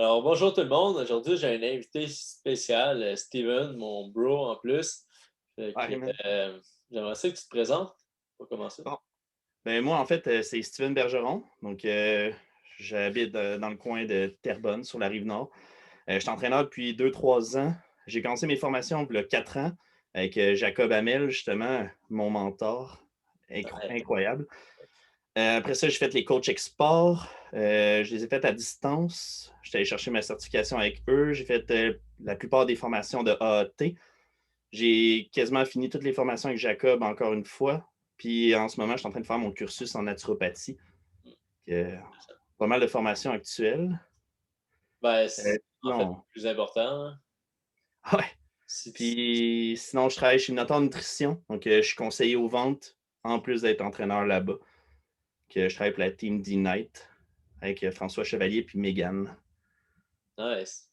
Alors, bonjour tout le monde. Aujourd'hui, j'ai un invité spécial, Steven, mon bro en plus. Fait que, Ouais, man. j'aimerais ça que tu te présentes pour commencer. Bon. Ben, moi, en fait, c'est Steven Bergeron. Donc, j'habite, dans le coin de Terrebonne, sur la rive nord. Je suis entraîneur depuis 2 3 ans. J'ai commencé mes formations il y a 4 ans avec, Jacob Hamel, justement, mon mentor Ouais, incroyable. Après ça, j'ai fait les coachs export. Je les ai faites à distance. J'étais allé chercher ma certification avec eux. J'ai fait, la plupart des formations de AAT. J'ai quasiment fini toutes les formations avec Jacob encore une fois. Puis en ce moment, je suis en train de faire mon cursus en naturopathie. mm, Que, c'est ça. pas mal de formations actuelles. Ben, en fait, Non. le plus important, hein, Ouais. si tu... Puis sinon, je travaille chez Notar Nutrition. Donc, je suis conseiller aux ventes, en plus d'être entraîneur là-bas. Que je travaille pour la team D-Night avec François Chevalier puis Megan. Nice.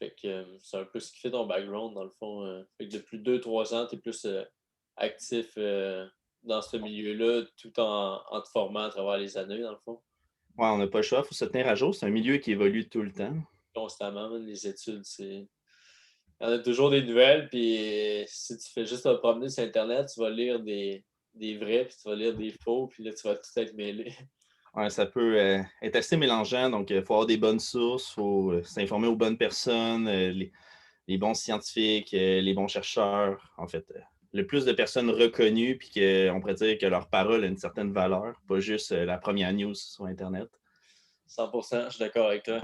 Fait que c'est un peu ce qui fait ton background, dans le fond. Fait que depuis 2 3 ans, tu es plus actif dans ce milieu-là, tout en te formant à travers les années, dans le fond. Ouais, on n'a pas le choix, il faut se tenir à jour. C'est un milieu qui évolue tout le temps. Constamment, man, les études, c'est. Il y en a toujours des nouvelles, puis si tu fais juste te promener sur Internet, tu vas lire des vrais, puis tu vas lire des faux, puis là, tu vas tout être mêlé. Ouais, ça peut être assez mélangeant, donc il faut avoir des bonnes sources, il faut s'informer aux bonnes personnes, les bons scientifiques, les bons chercheurs, en fait. Le plus de personnes reconnues, puis qu'on pourrait dire que leur parole a une certaine valeur, pas juste la première news sur Internet. 100%, je suis d'accord avec toi.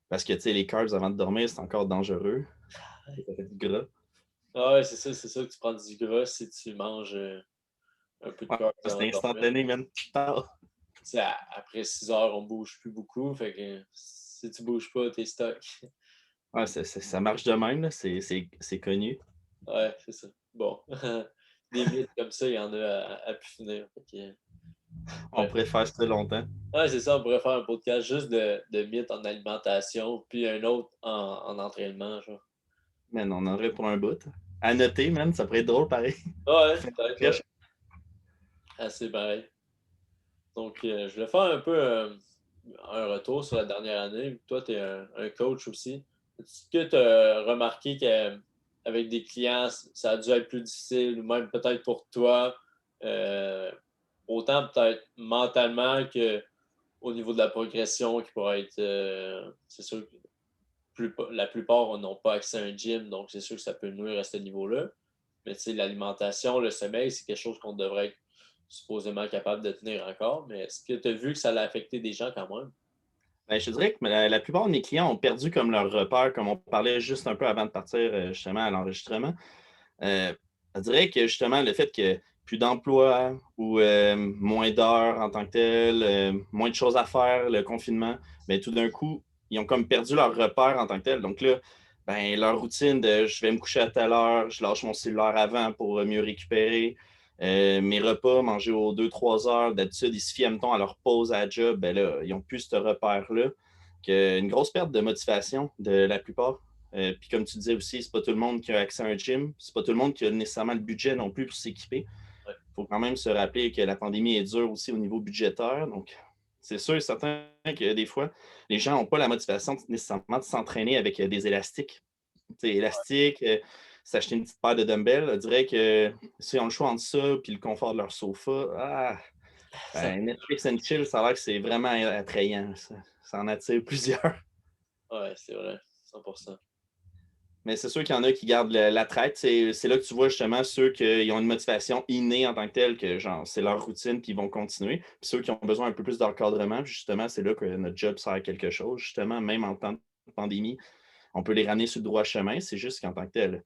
Parce que, tu sais, les carbs avant de dormir, c'est encore dangereux. Ça fait du gras. Ah ouais, c'est ça que tu prends du gras si tu manges un peu de Ouais, carbs avant c'est de dormir. instantané, même. Tu sais, après 6 heures, on bouge plus beaucoup, fait que si tu bouges pas, t'es stock. Ouais, ça marche de même, là. C'est connu. Ouais, c'est ça. Bon. Des mythes comme ça, il y en a à pu finir. Fait que, On bref. pourrait faire ça longtemps. Ouais, c'est ça, on pourrait faire un podcast juste de mythes en alimentation, puis un autre en entraînement, genre. Man, on en aurait pour un bout. À noter, man, ça pourrait être drôle, pareil. Ah ouais, Faire une peut-être, ouais. recherche. Assez pareil. Donc, je vais faire un peu un retour sur la dernière année. Toi, tu es un coach aussi. Est-ce que tu as remarqué qu'avec des clients, ça a dû être plus difficile, ou même peut-être pour toi, euh, autant peut-être mentalement que au niveau de la progression qui pourrait être, c'est sûr que la plupart n'ont pas accès à un gym, donc c'est sûr que ça peut nuire à ce niveau-là. Mais tu sais, l'alimentation, le sommeil, c'est quelque chose qu'on devrait être supposément capable de tenir encore. Mais est-ce que tu as vu que ça l'a affecté des gens quand même? Ben, je te dirais que la plupart de mes clients ont perdu comme leur repère, comme on parlait juste un peu avant de partir justement à l'enregistrement. Je dirais que justement le fait que plus d'emploi ou moins d'heures en tant que tel, moins de choses à faire, le confinement, mais tout d'un coup, ils ont comme perdu leur repère en tant que tel. Donc là, ben, leur routine de je vais me coucher à telle heure, je lâche mon cellulaire avant pour mieux récupérer. Mes repas, manger aux 2 3 heures, d'habitude, ils se fient, mettons, à leur pause à la job, ben là, ils n'ont plus ce repère-là. Une grosse perte de motivation de la plupart. Puis comme tu disais aussi, c'est pas tout le monde qui a accès à un gym. C'est pas tout le monde qui a nécessairement le budget non plus pour s'équiper. Ouais. Il faut quand même se rappeler que la pandémie est dure aussi au niveau budgétaire. Donc, c'est sûr et certain que des fois, les gens n'ont pas la motivation nécessairement de s'entraîner avec des élastiques. Tu sais, élastiques, s'acheter une petite paire de dumbbells, je dirais que si on le choix entre ça et le confort de leur sofa, Ça- ben, Netflix and chill, ça a l'air que c'est vraiment attrayant. Ça en attire plusieurs. ouais, c'est vrai, 100%. Mais c'est sûr qu'il y en a qui gardent la traite. C'est là que tu vois justement ceux qui ont une motivation innée en tant que telle, que genre c'est leur routine, puis ils vont continuer. Puis ceux qui ont besoin un peu plus d'encadrement, puis justement, c'est là que notre job sert à quelque chose. Justement, même en temps de pandémie, on peut les ramener sur le droit chemin. C'est juste qu'en tant que tel,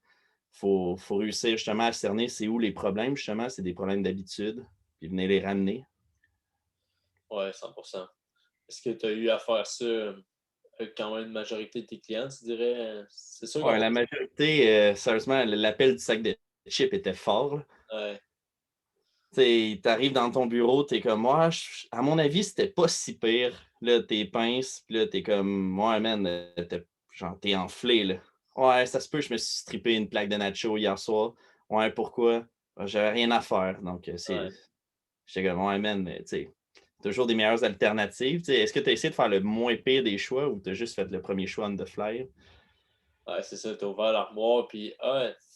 faut réussir justement à cerner c'est où les problèmes, justement, c'est des problèmes d'habitude, puis venir les ramener. Ouais, 100%. Est-ce que tu as eu à faire ça avec quand même une majorité de tes clients, tu dirais? C'est sûr Ouais, qu'on. la majorité, sérieusement, l'appel du sac de chips était fort, là. Ouais, Tu arrives dans ton bureau, tu es comme: «Moi, à mon avis, c'était pas si pire». Là, tu pinces, puis là, tu es comme: «Ouais, man, tu enflé, là». «Ouais, ça se peut, je me suis strippé une plaque de nachos hier soir». «Ouais, pourquoi?» «J'avais rien à faire». Donc, ouais, j'étais comme: «Ouais, man, mais tu sais, toujours des meilleures alternatives. Tu sais, est-ce que tu as essayé de faire le moins pire des choix ou tu as juste fait le premier choix on the fly? Ouais, c'est ça, t'as ouvert l'armoire, puis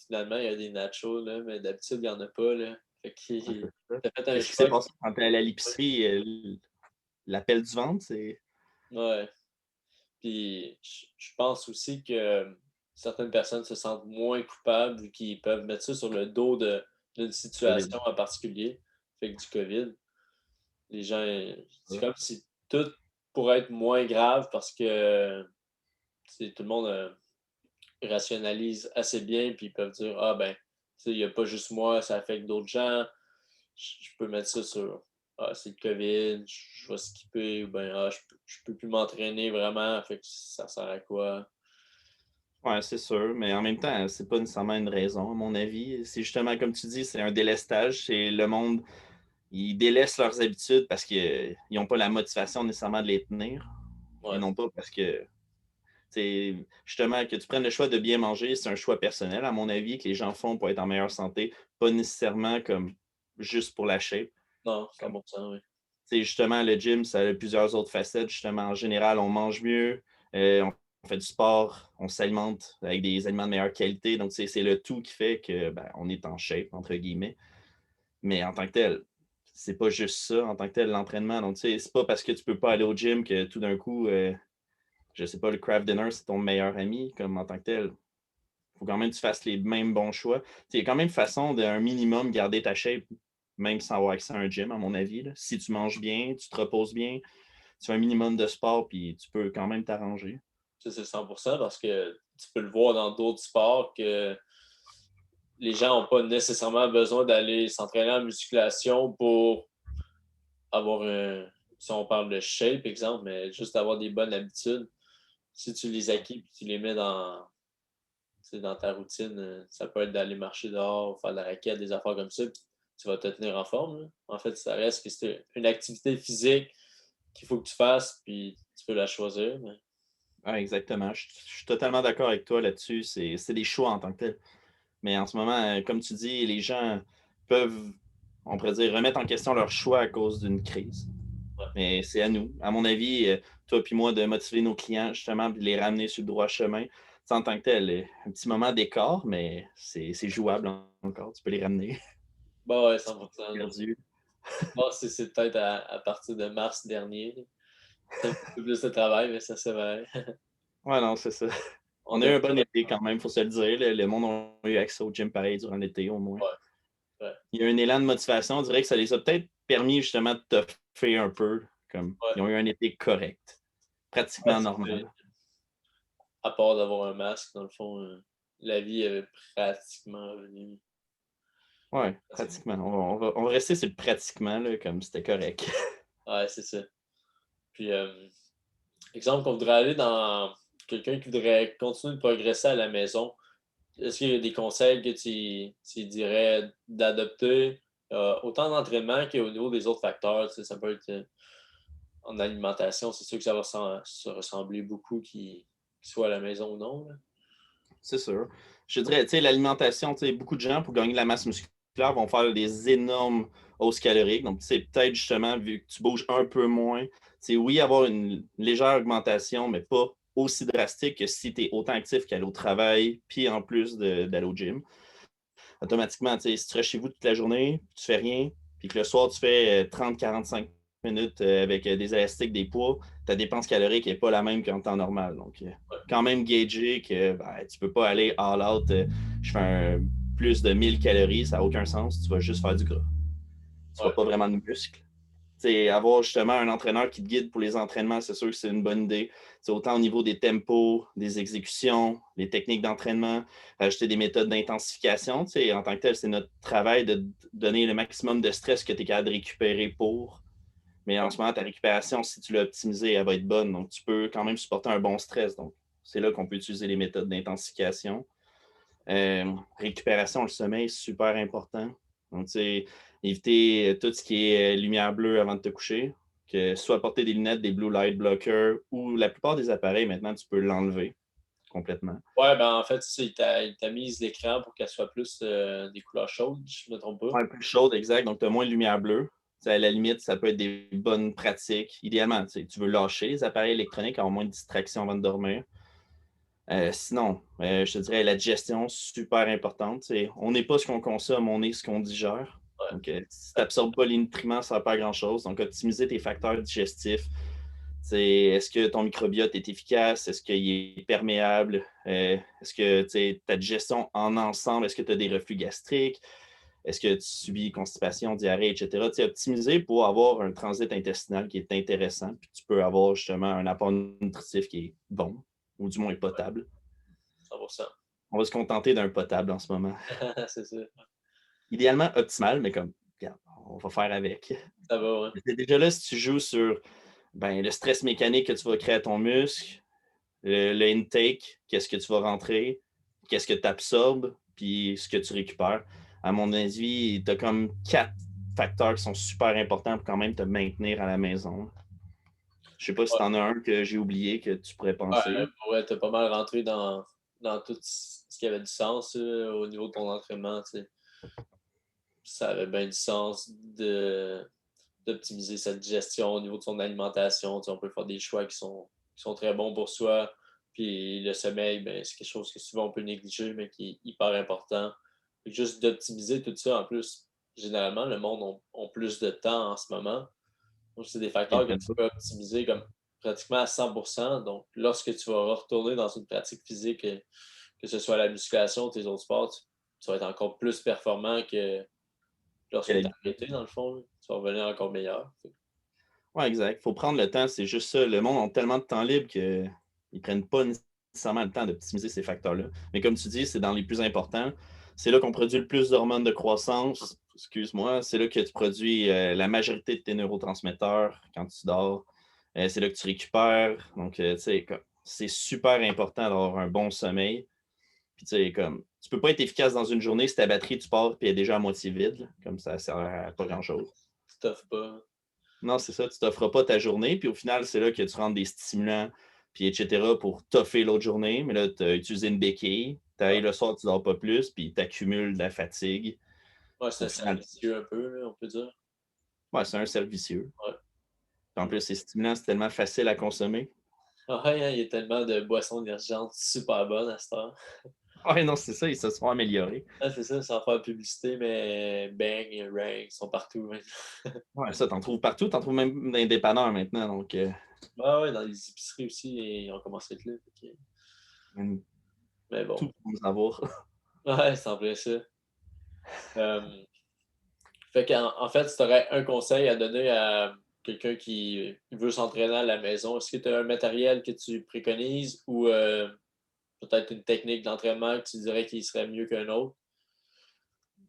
finalement, il y a des nachos, là, mais d'habitude, il n'y en a pas, là. Fait Ouais, que c'est ça. t'as fait un Qu'est-ce qui s'est choix. passé quand tu es allé à l'épicerie? L'appel du ventre, c'est. Ouais. Puis je pense aussi que certaines personnes se sentent moins coupables vu qu'ils peuvent mettre ça sur le dos d'une COVID. situation en particulier. Fait que du COVID, les gens, c'est Ouais. comme si tout pourrait être moins grave parce que tout le monde rationalise assez bien puis ils peuvent dire ah ben, tu sais, il n'y a pas juste moi, ça affecte d'autres gens. Je peux mettre ça sur ah, c'est le COVID, je vais skipper, ou ben je peux plus m'entraîner vraiment, fait que ça sert à quoi? Ouais, c'est sûr, mais en même temps, c'est pas nécessairement une raison, à mon avis. C'est justement, comme tu dis, c'est un délestage. C'est le monde, ils délaissent leurs habitudes parce qu'ils n'ont pas la motivation nécessairement de les tenir et Ouais. non pas parce que, c'est justement, que tu prennes le choix de bien manger, c'est un choix personnel, à mon avis, que les gens font pour être en meilleure santé, pas nécessairement comme juste pour la shape. Non, Comme, 100%, oui. justement, le gym, ça a plusieurs autres facettes. Justement, en général, on mange mieux, on fait du sport, on s'alimente avec des aliments de meilleure qualité. Donc, c'est le tout qui fait que ben, on est en shape, entre guillemets. Mais en tant que tel, c'est pas juste ça, en tant que tel, l'entraînement. Donc, c'est pas parce que tu peux pas aller au gym que tout d'un coup, je sais pas, le craft dinner, c'est ton meilleur ami, comme en tant que tel. Il faut quand même que tu fasses les mêmes bons choix. Il y a quand même façon d'un minimum garder ta shape, même sans avoir accès à un gym, à mon avis, là. Si tu manges bien, tu te reposes bien, tu fais un minimum de sport, puis tu peux quand même t'arranger. Ça, c'est 100% parce que tu peux le voir dans d'autres sports que les gens n'ont pas nécessairement besoin d'aller s'entraîner en musculation pour avoir si on parle de shape, exemple, mais juste avoir des bonnes habitudes. Si tu les acquis et tu les mets dans ta routine, ça peut être d'aller marcher dehors, faire de la raquette, des affaires comme ça, puis tu vas te tenir en forme, là. En fait, ça reste que c'est une activité physique qu'il faut que tu fasses, puis tu peux la choisir. Mais... Ouais, exactement. Je suis totalement d'accord avec toi là-dessus. C'est des choix en tant que tel. Mais en ce moment, comme tu dis, les gens peuvent, on pourrait dire, remettre en question leur choix à cause d'une crise. Ouais. Mais c'est à nous, à mon avis, toi puis moi, de motiver nos clients justement, puis de les ramener sur le droit chemin. C'est en tant que tel, un petit moment d'écart, mais c'est jouable encore. Tu peux les ramener. Bah ouais, C'est pas 100%. Là. perdu. Bon, c'est peut-être à partir de mars dernier. Là. C'est un petit peu plus de travail, mais ça, c'est vrai. Ouais, non, c'est ça. On On a eu devrait. un bon été quand même, il faut se le dire. Le monde a eu accès au gym pareil durant l'été, au moins. Ouais, ouais, Il y a un élan de motivation. On dirait que ça les a peut-être permis justement de toffer un peu. Comme ouais. ils ont eu un été correct, Ouais, pratiquement normal. à part d'avoir un masque, dans le fond, la vie est pratiquement revenue. Ouais, Pratiquement. pratiquement. On va rester sur le pratiquement, là, comme c'était correct. Ouais, c'est ça. Puis, exemple, qu'on voudrait aller dans quelqu'un qui voudrait continuer de progresser à la maison, est-ce qu'il y a des conseils que tu dirais d'adopter, autant d'entraînement qu'au niveau des autres facteurs? Tu sais, ça peut être en alimentation, c'est sûr que ça va se ressembler beaucoup qu'il soit à la maison ou non. Là. C'est sûr. Je dirais, tu sais, l'alimentation, tu sais, beaucoup de gens, pour gagner de la masse musculaire, vont faire des énormes hausses caloriques. Donc, c'est peut-être justement, vu que tu bouges un peu moins, c'est oui, avoir une légère augmentation, mais pas aussi drastique que si tu es autant actif qu'aller au travail, puis en plus d'aller au gym. Automatiquement, tu sais, si tu restes chez vous toute la journée, tu fais rien, puis que le soir, tu fais 30-45 minutes avec des élastiques, des poids, ta dépense calorique n'est pas la même qu'en temps normal. Donc, quand même gager que ben, tu ne peux pas aller all out, je fais plus de 1000 calories, ça n'a aucun sens, tu vas juste faire du gras. Tu ne feras Ouais, pas vraiment de muscle. T'sais, avoir justement un entraîneur qui te guide pour les entraînements, c'est sûr que c'est une bonne idée. T'sais, autant au niveau des tempos, des exécutions, les techniques d'entraînement, ajouter des méthodes d'intensification. En tant que tel, c'est notre travail de donner le maximum de stress que tu es capable de récupérer pour. Mais en ce moment, ta récupération, si tu l'as optimisée, elle va être bonne. Donc, tu peux quand même supporter un bon stress. Donc, c'est là qu'on peut utiliser les méthodes d'intensification. Récupération, le sommeil, super important. Donc, tu sais, éviter tout ce qui est lumière bleue avant de te coucher, que soit porter des lunettes, des blue light blockers, ou la plupart des appareils, maintenant, tu peux l'enlever complètement. ouais ben en fait, il t'a mis l'écran pour qu'elle soit plus des couleurs chaudes, je ne me trompe pas. Un peu chaude, exact. Donc, tu as moins de lumière bleue. À la limite, ça peut être des bonnes pratiques. Idéalement, tu veux lâcher les appareils électroniques, avoir moins de distractions avant de dormir. Sinon, je te dirais la digestion, super importante. On n'est pas ce qu'on consomme, on est ce qu'on digère. Ouais. Donc, si tu n'absorbes pas les nutriments, ça ne sert pas à grand-chose. Donc, optimiser tes facteurs digestifs. Est-ce que ton microbiote est efficace? Est-ce qu'il est perméable? Est-ce que ta digestion en ensemble, est-ce que tu as des reflux gastriques? Est-ce que tu subis constipation, diarrhée, etc.? Optimiser pour avoir un transit intestinal qui est intéressant, puis tu peux avoir justement un apport nutritif qui est bon, ou du moins potable. 100%. On va se contenter d'un potable en ce moment. C'est ça. Idéalement optimal, mais comme, regarde, on va faire avec. Ça va, ouais. Déjà là, si tu joues sur le stress mécanique que tu vas créer à ton muscle, le intake, qu'est-ce que tu vas rentrer, qu'est-ce que tu absorbes, puis ce que tu récupères. À mon avis, tu as comme 4 facteurs qui sont super importants pour quand même te maintenir à la maison. Je sais pas si tu en as un que j'ai oublié que tu pourrais penser. Ouais, t'as pas mal rentré dans tout ce qui avait du sens au niveau de ton entraînement. Ça avait bien du sens d'optimiser sa digestion au niveau de son alimentation. On peut faire des choix qui sont très bons pour soi. Puis le sommeil, ben, c'est quelque chose que souvent on peut négliger, mais qui est hyper important. Puis juste d'optimiser tout ça, en plus, généralement, le monde a plus de temps en ce moment. Donc, c'est des facteurs que tu peux optimiser comme pratiquement à 100%. Donc, lorsque tu vas retourner dans une pratique physique, que ce soit la musculation ou tes autres sports, tu vas être encore plus performant que lorsque tu as arrêté, dans le fond. Tu vas revenir encore meilleur. Oui, exact. Il faut prendre le temps, c'est juste ça. Le monde a tellement de temps libre qu'ils ne prennent pas nécessairement le temps d'optimiser ces facteurs-là. Mais comme tu dis, c'est dans les plus importants. C'est là qu'on produit le plus d'hormones de croissance. Excuse-moi. C'est là que tu produis la majorité de tes neurotransmetteurs quand tu dors. C'est là que tu récupères. Donc, tu sais, c'est super important d'avoir un bon sommeil. Puis, tu sais, comme, tu peux pas être efficace dans une journée si ta batterie, tu pars et elle est déjà à moitié vide. Comme ça sert à pas grand-chose. Tu t'offres pas. Non, c'est ça, tu ne t'offres pas ta journée, puis au final, c'est là que tu rentres des stimulants, puis etc. pour toffer l'autre journée. Mais là, tu as utilisé une béquille, tu arrives le soir, tu ne dors pas plus, puis tu accumules de la fatigue. Ouais, c'est Au un final, servicieux un peu, là, on peut dire. ouais, c'est un cercle vicieux. Ouais. Puis en plus, ces stimulants, c'est tellement facile à consommer. Ouais, hein, il y a tellement de boissons énergisantes super bonnes à cette heure. Ouais, non, c'est ça, ils se sont améliorés. Ah, c'est ça, sans faire publicité, mais Bang, Rank, ils sont partout maintenant. Ouais, ça, t'en trouves partout, t'en trouves même dans les dépanneurs maintenant. Donc, Ouais, dans les épiceries aussi, ils ont commencé à être là. Mais bon. tout pour nous avoir. Ouais, c'est en vrai ça. Euh, Fait qu'en fait, si tu aurais un conseil à donner à quelqu'un qui veut s'entraîner à la maison, est-ce que tu as un matériel que tu préconises ou peut-être une technique d'entraînement que tu dirais qui serait mieux qu'un autre?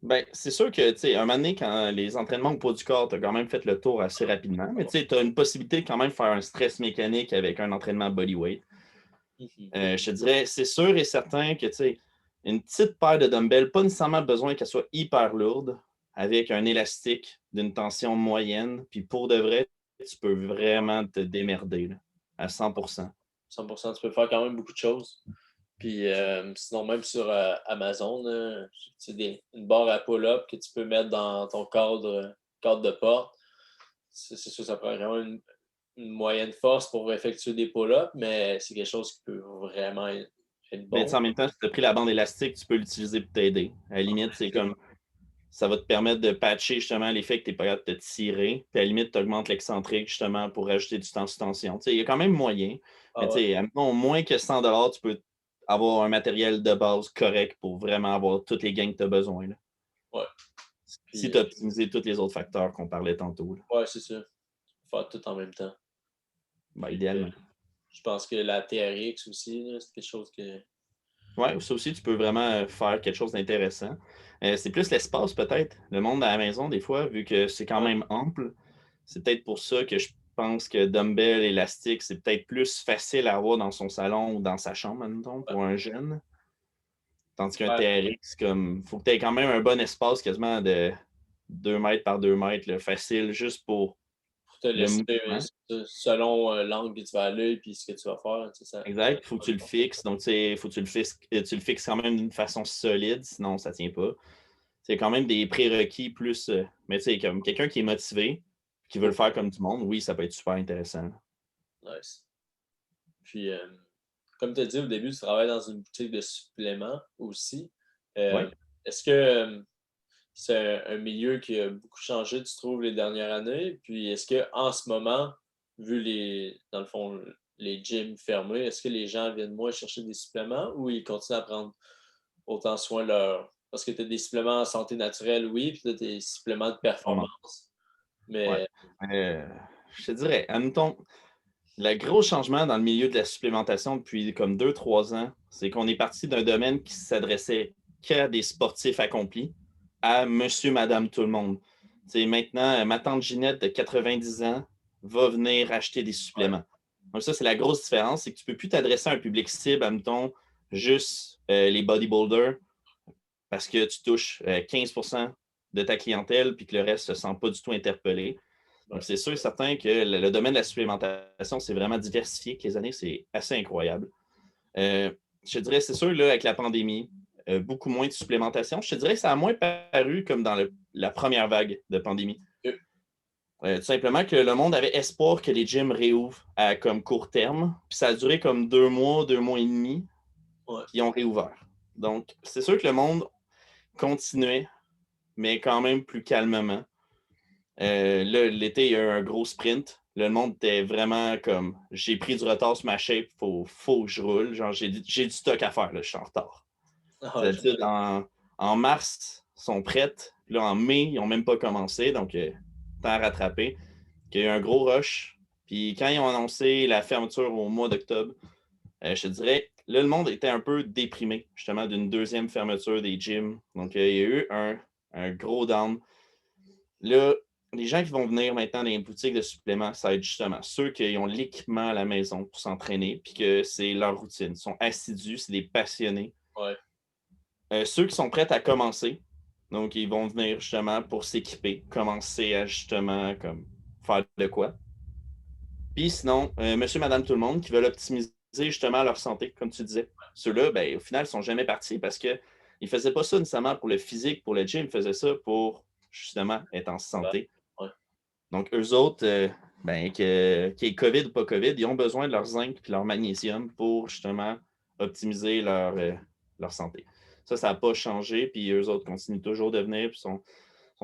Ben, c'est sûr que, tu sais, un moment donné, quand les entraînements au poids du corps, tu as quand même fait le tour assez rapidement, mais tu sais, tu as une possibilité de quand même faire un stress mécanique avec un entraînement bodyweight. Je te dirais, c'est sûr et certain que, tu sais, une petite paire de dumbbells, pas nécessairement besoin qu'elle soit hyper lourde, avec un élastique d'une tension moyenne, puis pour de vrai, tu peux vraiment te démerder là, à 100%. 100%, tu peux faire quand même beaucoup de choses. Puis sinon, même sur Amazon, une barre à pull-up que tu peux mettre dans ton cadre de porte. C'est sûr, ça prend vraiment une moyenne force pour effectuer des pull-ups, mais c'est quelque chose qui peut vraiment être Mais bon. en même temps, si tu as pris la bande élastique, tu peux l'utiliser pour t'aider. À la limite, c'est comme ça va te permettre de patcher justement l'effet que tu n'es pas capable de te tirer. Puis à la limite, tu augmentes l'excentrique justement pour rajouter du temps sous tension. Il y a quand même moyen. Ah Mais ouais. admettons, moins que 100 tu peux avoir un matériel de base correct pour vraiment avoir toutes les gains que tu as besoin. Là. Ouais. Si Puis, tu as optimisé tous les autres facteurs qu'on parlait tantôt. Là. ouais, c'est ça. Faire tout en même temps. Ben, Puis, idéalement. je pense que la TRX aussi, là, c'est quelque chose que. Oui, ça aussi, tu peux vraiment faire quelque chose d'intéressant. C'est plus l'espace, peut-être. Le monde à la maison, des fois, vu que c'est quand Ouais, même ample, c'est peut-être pour ça que je pense que dumbbell élastique, c'est peut-être plus facile à avoir dans son salon ou dans sa chambre, admettons, pour un jeune. Tandis qu'un ouais. TRX, comme, faut que tu aies quand même un bon espace, quasiment de 2 mètres par 2 mètres, là, facile, juste pour Pour te le laisser mouvement. selon l'angle que tu vas aller puis ce que tu vas faire. Ça Exact, il faut que tu le fixes. Donc, il faut que tu le fixes quand même d'une façon solide, sinon ça ne tient pas. c'est quand même des prérequis plus. Mais tu sais, comme quelqu'un qui est motivé, qui veut le faire comme du monde, oui, ça peut être super intéressant. Nice. Puis, comme tu as dit au début, tu travailles dans une boutique de suppléments aussi. Oui. Est-ce que c'est un milieu qui a beaucoup changé, tu trouves, les dernières années? Puis, est-ce qu'en ce moment, vu dans le fond, les gyms fermés, est-ce que les gens viennent moins chercher des suppléments ou ils continuent à prendre autant soin de leur. Parce que tu as des suppléments en santé naturelle, oui, puis tu as des suppléments de performance. Ouais. Mais Je te dirais, admettons, le gros changement dans le milieu de la supplémentation depuis comme 2, 3 ans, c'est qu'on est parti d'un domaine qui s'adressait qu'à des sportifs accomplis, à monsieur, madame, tout le monde. C'est maintenant, ma tante Ginette de 90 ans va venir acheter des ouais, suppléments. Donc ça, c'est la grosse différence, c'est que tu ne peux plus t'adresser à un public cible, admettons, juste les bodybuilders, parce que tu touches 15% de ta clientèle, puis que le reste ne se sent pas du tout interpellé. Donc, ouais. c'est sûr et certain que le domaine de la supplémentation, c'est vraiment diversifié avec les années, c'est assez incroyable. Je te dirais, c'est sûr, là, avec la pandémie, beaucoup moins de supplémentation. Je te dirais que ça a moins paru comme dans la première vague de pandémie. Ok. Tout simplement que le monde avait espoir que les gyms réouvrent à comme court terme. Puis ça a duré comme 2 mois, 2 mois et demi, Ouais. puis ils ont réouvert. Donc, c'est sûr que le monde continuait, mais quand même plus calmement. Là, l'été, il y a eu un gros sprint. Le monde était vraiment comme j'ai pris du retard sur ma shape, faut que je roule. Genre, j'ai du stock à faire, là, je suis en retard. Ah ouais, D'habitude, en mars, ils sont prêtes. Là, en mai, ils n'ont même pas commencé, donc temps à rattraper. Il y a eu un gros rush. Puis quand ils ont annoncé la fermeture au mois d'octobre, je te dirais, là, le monde était un peu déprimé, justement, d'une deuxième fermeture des gyms. Donc, il y a eu un gros down. Là, les gens qui vont venir maintenant dans les boutiques de suppléments, ça va être justement ceux qui ont l'équipement à la maison pour s'entraîner, puis que c'est leur routine. Ils sont assidus, c'est des passionnés. ouais. Ceux qui sont prêts à commencer, donc ils vont venir justement pour s'équiper, commencer à justement comme faire de quoi. Puis sinon, monsieur, madame, tout le monde qui veulent optimiser justement leur santé, comme tu disais. Ceux-là, ben, au final, ils ne sont jamais partis parce qu'ils ne faisaient pas ça nécessairement pour le physique, pour le gym, ils faisaient ça pour justement être en Ouais. santé. Ouais. Donc, eux autres, ben, qu'il y ait COVID ou pas COVID, ils ont besoin de leur zinc et leur magnésium pour justement optimiser leur santé. Ça n'a pas changé, puis eux autres continuent toujours de venir, puis sont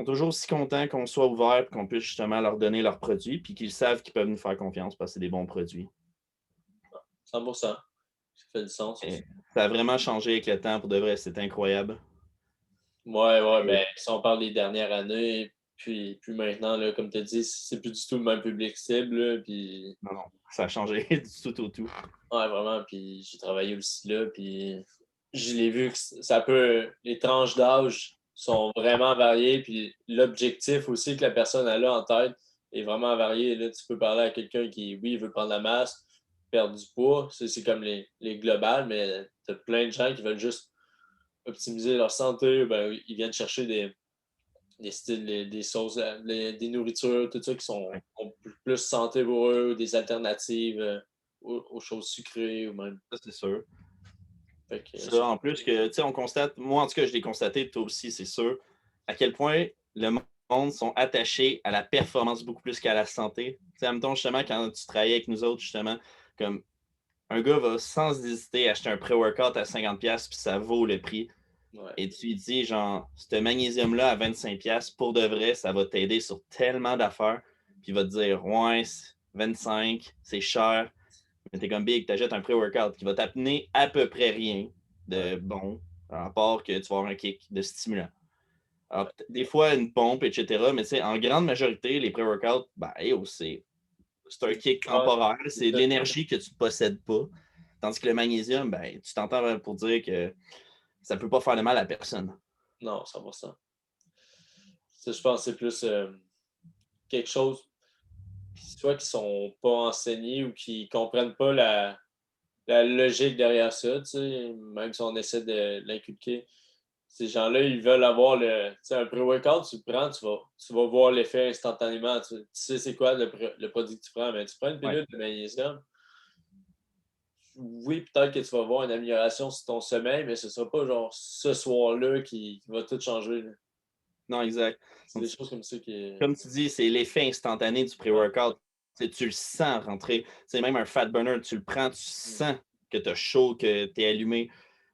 toujours aussi contents qu'on soit ouvert, et qu'on puisse justement leur donner leurs produits, puis qu'ils savent qu'ils peuvent nous faire confiance parce que c'est des bons produits. 100%. Ça fait du sens Et aussi. ça a vraiment changé avec le temps, pour de vrai, c'est incroyable. Ouais, ouais, Et ben, si on parle des dernières années, puis maintenant, là, comme tu as dit, c'est plus du tout le même public cible, là, puis non, non, ça a changé du tout au tout. ouais, vraiment, puis j'ai travaillé aussi là, puis je l'ai vu que ça peut, les tranches d'âge sont vraiment variées, puis l'objectif aussi que la personne a là en tête est vraiment varié. Là, tu peux parler à quelqu'un qui, oui, veut prendre la masse, perdre du poids, c'est comme les globales, mais tu as plein de gens qui veulent juste optimiser leur santé, ben, ils viennent chercher des styles, des sauces, des nourritures, tout ça qui sont ont plus santé pour eux, des alternatives aux choses sucrées ou même. Ça, c'est sûr. Fait que, Ça, en plus que, tu sais, on constate, moi en tout cas, je l'ai constaté, toi aussi, c'est sûr, à quel point le monde sont attachés à la performance beaucoup plus qu'à la santé. Tu sais, admettons, justement, quand tu travaillais avec nous autres, justement, comme un gars va sans hésiter acheter un pré-workout à 50$, puis ça vaut le prix. ouais, Et tu lui dis, genre, ce magnésium-là à 25$, pour de vrai, ça va t'aider sur tellement d'affaires. Puis il va te dire, ouais, 25, c'est cher. Mais t'es comme big, t'achètes un pré-workout qui va t'amener à peu près rien ouais, de bon, à part que tu vas avoir un kick de stimulant. Alors, ouais. des fois, une pompe, etc. Mais tu sais, en grande majorité, les pré-workouts, ben, c'est un kick Ouais, temporaire. c'est C'est de ça. l'énergie que tu ne possèdes pas. Tandis que le magnésium, ben, tu t'entends pour dire que ça ne peut pas faire de mal à personne. Non, 100%. Ça, je pense que c'est plus quelque chose, soit qui sont pas enseignés ou qui comprennent pas la logique derrière ça, tu sais, même si on essaie de l'inculquer. Ces gens-là, ils veulent avoir tu sais, un pré-workout, tu le prends, tu vas voir l'effet instantanément. Tu sais c'est quoi le produit que tu prends, mais tu prends une Ouais. pilule de magnésium, oui, peut-être que tu vas voir une amélioration sur ton sommeil, mais ce ne sera pas genre ce soir-là qui va tout changer, là. Non, exact. C'est Donc, des choses comme ça qui. comme tu dis, c'est l'effet instantané du Ouais. pré-workout. Tu le sens rentrer. C'est même un fat burner, tu le prends, tu Mm. sens que tu as chaud, que tu es allumé.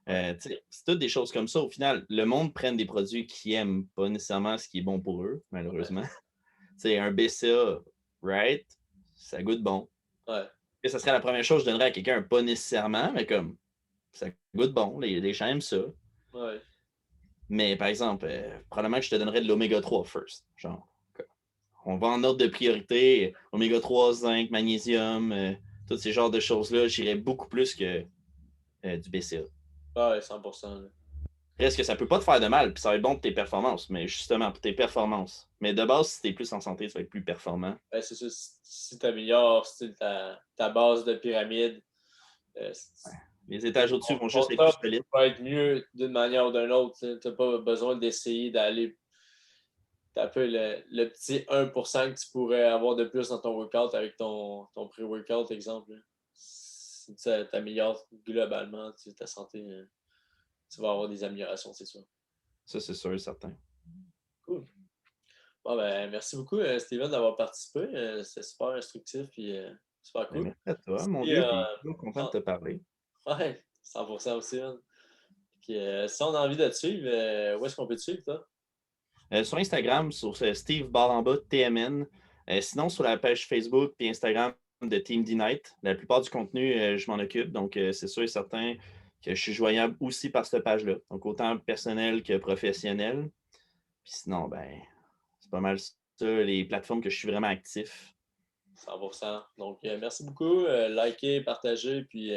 Ouais. C'est toutes des choses comme ça. Au final, le monde prenne des produits qu'ils aiment, pas nécessairement ce qui est bon pour eux, Ouais. malheureusement. C'est un BCA, right? Ça goûte bon. Ouais. Et ça serait la première chose que je donnerais à quelqu'un, pas nécessairement, mais comme ça goûte bon, les gens aiment ça. Ouais. Mais par exemple, probablement que je te donnerais de l'oméga 3 first. Genre, on va en ordre de priorité. Oméga 3, zinc, magnésium, tous ces genres de choses-là, j'irais beaucoup plus que du BCA. Ouais, 100%. Là. Reste que ça peut pas te faire de mal, puis ça va être bon pour tes performances, mais justement pour tes performances. Mais de base, si tu es plus en santé, tu vas être plus performant. Ben, c'est ça. Si tu améliores ta base de pyramide, Les étages au-dessus vont ton juste être plus top solides. va être mieux d'une manière ou d'une autre. Tu n'as pas besoin d'essayer d'aller taper le petit 1% que tu pourrais avoir de plus dans ton workout avec ton pré-workout, exemple. Là. Si tu t'améliores globalement ta santé, tu vas avoir des améliorations, c'est sûr. Ça, c'est sûr et certain. Cool. Bon, ben, merci beaucoup, Steven, d'avoir participé. C'était super instructif et super Ben, cool. merci à toi, mon Si, vieux, puis toujours content de te parler. ouais, 100% aussi, man. Puis, si on a envie de te suivre, où est-ce qu'on peut te suivre, toi? Sur Instagram, sur Steve Baramba, TMN. Sinon, sur la page Facebook et Instagram de Team D-Night, la plupart du contenu, je m'en occupe. Donc, c'est sûr et certain que je suis joignable aussi par cette page-là. Donc, autant personnel que professionnel. Puis sinon, ben, c'est pas mal ça, les plateformes que je suis vraiment actif. 100%. Donc, merci beaucoup. Likez, partagez, puis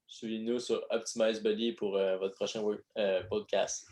suivez-nous sur Optimize Body pour votre prochain podcast.